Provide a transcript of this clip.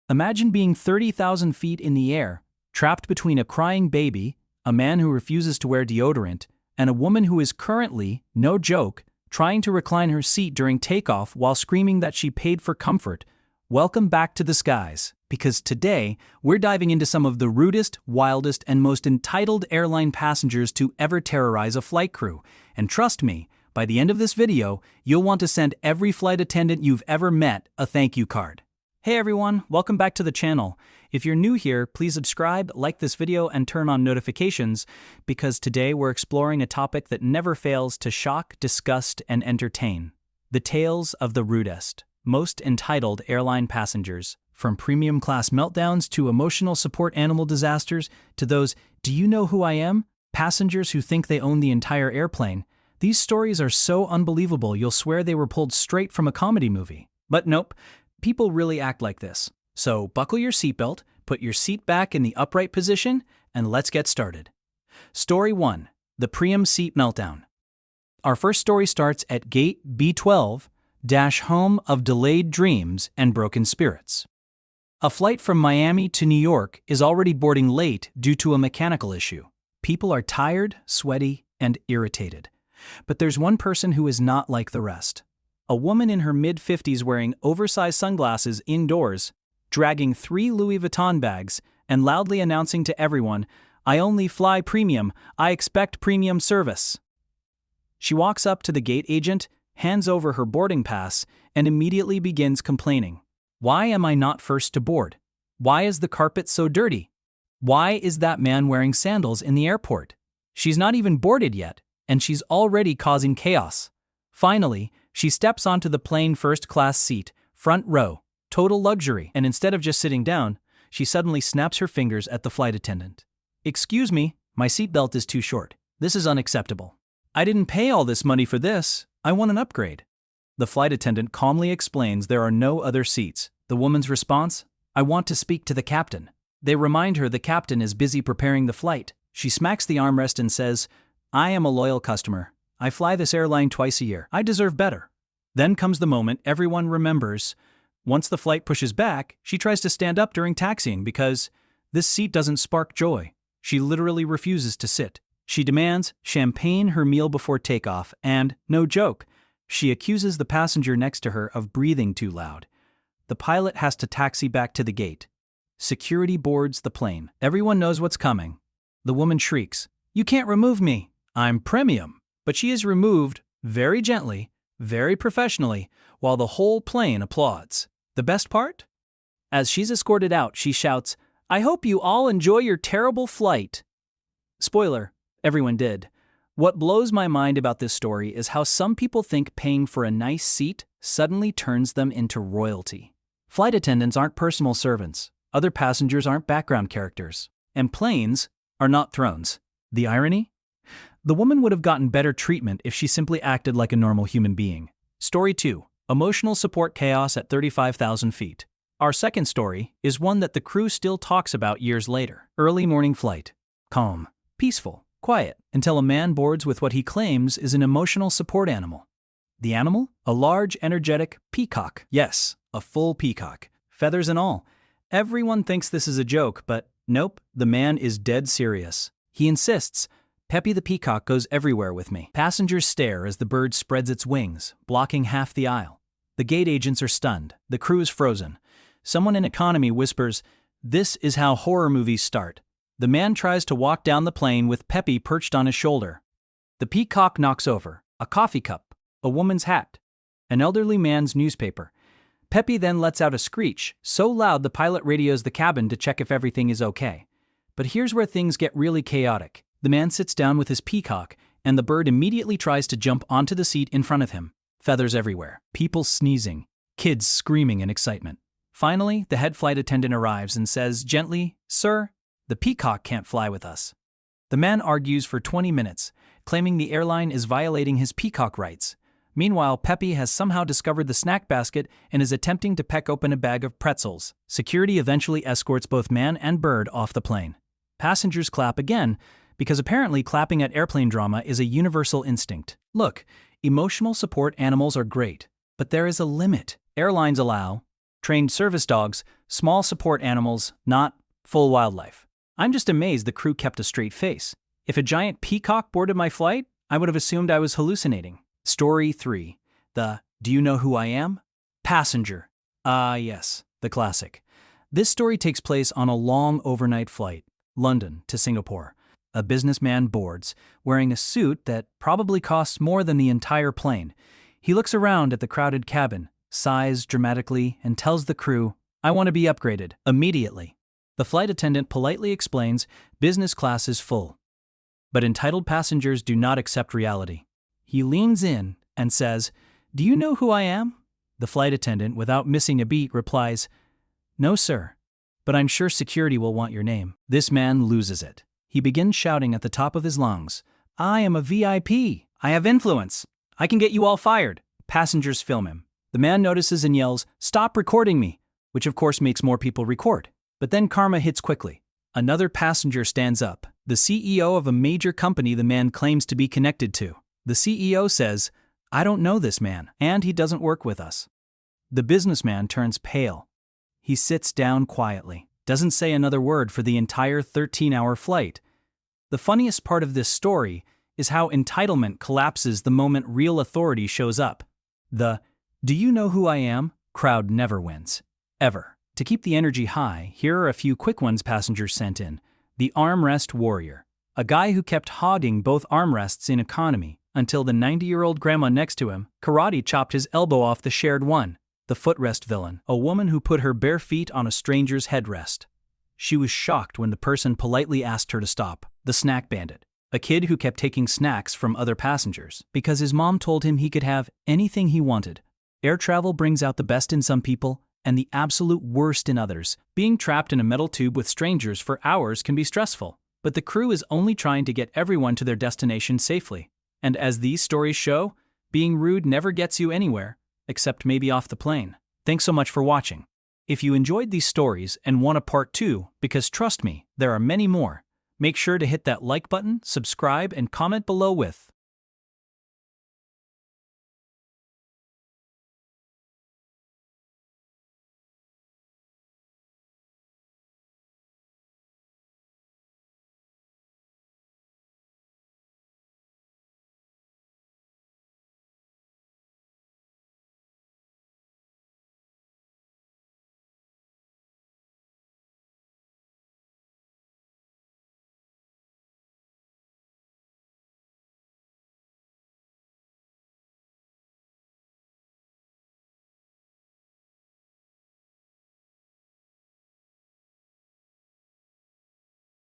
Imagine being 30,000 feet in the air, trapped between a crying baby, a man who refuses to wear deodorant, and a woman who is currently, no joke, trying to recline her seat during takeoff while screaming that she paid for comfort. Welcome back to the skies, because today we're diving into some of the rudest, wildest, and most entitled airline passengers to ever terrorize a flight crew. And trust me, by the end of this video, you'll want to send every flight attendant you've ever met a thank you card. Hey everyone, welcome back to the channel. If you're new here, please subscribe, like this video, and turn on notifications, because today we're exploring a topic that never fails to shock, disgust, and entertain. The tales of the rudest, most entitled airline passengers. From premium class meltdowns to emotional support animal disasters to those "do you know who I am?" passengers who think they own the entire airplane. These stories are so unbelievable you'll swear they were pulled straight from a comedy movie. But nope, people really act like this. So buckle your seatbelt, put your seat back in the upright position, and let's get started. Story 1. The Priam Seat Meltdown. Our first story starts at Gate B12, home of delayed dreams and broken spirits. A flight from Miami to New York is already boarding late due to a mechanical issue. People are tired, sweaty, and irritated. But there's one person who is not like the rest. A woman in her mid-50s wearing oversized sunglasses indoors, dragging 3 Louis Vuitton bags, and loudly announcing to everyone, "I only fly premium, I expect premium service." She walks up to the gate agent, hands over her boarding pass, and immediately begins complaining. "Why am I not first to board? Why is the carpet so dirty? Why is that man wearing sandals in the airport? She's not even boarded yet, and she's already causing chaos." Finally, she steps onto the plane first-class seat, front row, total luxury, and instead of just sitting down, she suddenly snaps her fingers at the flight attendant. "Excuse me, my seatbelt is too short. This is unacceptable. I didn't pay all this money for this. I want an upgrade." The flight attendant calmly explains there are no other seats. The woman's response? "I want to speak to the captain." They remind her the captain is busy preparing the flight. She smacks the armrest and says, "I am a loyal customer. I fly this airline twice a year. I deserve better." Then comes the moment everyone remembers. Once the flight pushes back, she tries to stand up during taxiing because this seat doesn't spark joy. She literally refuses to sit. She demands champagne her meal before takeoff and, no joke, she accuses the passenger next to her of breathing too loud. The pilot has to taxi back to the gate. Security boards the plane. Everyone knows what's coming. The woman shrieks, "You can't remove me. I'm premium." But she is removed very gently, very professionally, while the whole plane applauds. The best part? As she's escorted out, she shouts, "I hope you all enjoy your terrible flight." Spoiler, everyone did. What blows my mind about this story is how some people think paying for a nice seat suddenly turns them into royalty. Flight attendants aren't personal servants, other passengers aren't background characters, and planes are not thrones. The irony? The woman would have gotten better treatment if she simply acted like a normal human being. Story 2. Emotional support chaos at 35,000 feet. Our second story is one that the crew still talks about years later. Early morning flight. Calm, peaceful, quiet, until a man boards with what he claims is an emotional support animal. The animal? A large, energetic peacock. Yes, a full peacock. Feathers and all. Everyone thinks this is a joke, but nope, the man is dead serious. He insists, "Peppy the peacock goes everywhere with me." Passengers stare as the bird spreads its wings, blocking half the aisle. The gate agents are stunned. The crew is frozen. Someone in economy whispers, "This is how horror movies start." The man tries to walk down the plane with Peppy perched on his shoulder. The peacock knocks over a coffee cup, a woman's hat, an elderly man's newspaper. Peppy then lets out a screech, so loud the pilot radios the cabin to check if everything is okay. But here's where things get really chaotic. The man sits down with his peacock, and the bird immediately tries to jump onto the seat in front of him. Feathers everywhere, people sneezing, kids screaming in excitement. Finally, the head flight attendant arrives and says gently, "Sir, the peacock can't fly with us." The man argues for 20 minutes, claiming the airline is violating his peacock rights. Meanwhile, Peppy has somehow discovered the snack basket and is attempting to peck open a bag of pretzels. Security eventually escorts both man and bird off the plane. Passengers clap again, because apparently clapping at airplane drama is a universal instinct. Look, emotional support animals are great, but there is a limit. Airlines allow trained service dogs, small support animals, not full wildlife. I'm just amazed the crew kept a straight face. If a giant peacock boarded my flight, I would have assumed I was hallucinating. Story 3. The "Do you know who I am?" Passenger. Yes, the classic. This story takes place on a long overnight flight, London to Singapore. A businessman boards, wearing a suit that probably costs more than the entire plane. He looks around at the crowded cabin, sighs dramatically, and tells the crew, "I want to be upgraded, immediately." The flight attendant politely explains, "Business class is full." But entitled passengers do not accept reality. He leans in and says, "Do you know who I am?" The flight attendant, without missing a beat, replies, "No, sir, but I'm sure security will want your name." This man loses it. He begins shouting at the top of his lungs, "I am a VIP. I have influence. I can get you all fired." Passengers film him. The man notices and yells, "Stop recording me," which of course makes more people record. But then karma hits quickly. Another passenger stands up, the CEO of a major company the man claims to be connected to. The CEO says, "I don't know this man, and he doesn't work with us." The businessman turns pale. He sits down quietly, doesn't say another word for the entire 13-hour flight. The funniest part of this story is how entitlement collapses the moment real authority shows up. The "Do you know who I am?" crowd never wins. Ever. To keep the energy high, here are a few quick ones passengers sent in. The armrest warrior. A guy who kept hogging both armrests in economy until the 90-year-old grandma next to him karate chopped his elbow off the shared one. The footrest villain. A woman who put her bare feet on a stranger's headrest. She was shocked when the person politely asked her to stop. The snack bandit. A kid who kept taking snacks from other passengers because his mom told him he could have anything he wanted. Air travel brings out the best in some people and the absolute worst in others. Being trapped in a metal tube with strangers for hours can be stressful, but the crew is only trying to get everyone to their destination safely. And as these stories show, being rude never gets you anywhere, except maybe off the plane. Thanks so much for watching. If you enjoyed these stories and want a part 2, because trust me, there are many more, make sure to hit that like button, subscribe, and comment below with